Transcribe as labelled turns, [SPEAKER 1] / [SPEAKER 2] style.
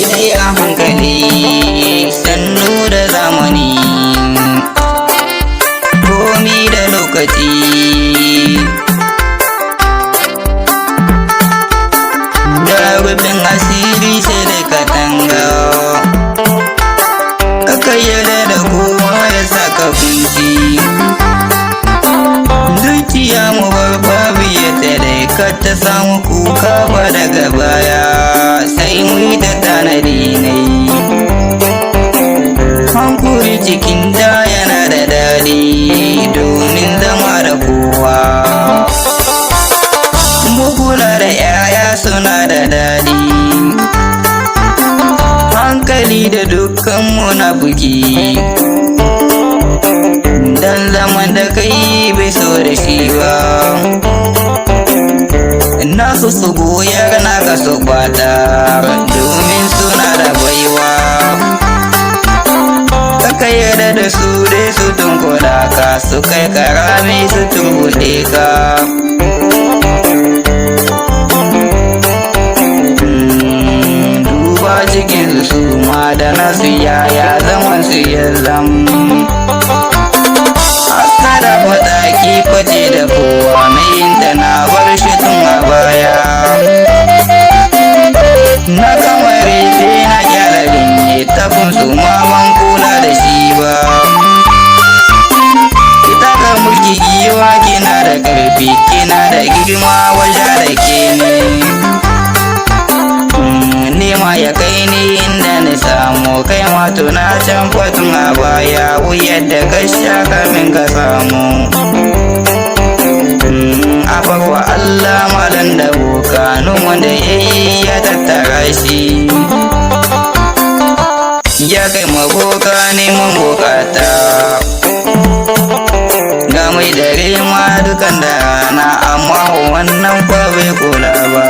[SPEAKER 1] Dai a hankali sannu da zamani, komi da lokaci. Da rufin asiri sai da katanga, ka yarda da kowa ya saka kunci. Zuciya mu bar babu yadda dai ka ta samu kuka ba daga baya, sai mu yi ta tanadi ne. Hankuri cikin da yana da daɗi domin zama da kowa. Mukula da 'ya'ya suna da daɗi, hankali da dukkan munafuki. Dan zaman da kai bai so da shi ba, nasu su goyar naka su kwata, domin suna da baiwa. Ka yarda da su dai su tunkuɗa ka, su kai karami su turbuɗe ka. Duba cikin su ma da nasu yaya zaman su ya zama. Kada faɗa ki face da kowa, mai yinta na bar shi tun a baya. Na kamare sai na gyara rinye, tafin su ma ban kula da shi ba. Ita ka mulki giwa kina da ƙarfi, kina da girma wajen da ke ne. Nema ya kai ni inda na samu, kai ma tuna can fatun a baya, wuyar da ka sha kamin ka samu. A farwa Allah malan da boka, wanda ya yi ya tattara shi. Ya kai maboka neman bukata, ga mai dare ma dukan da rana, amma wannan kwa bai kula ba.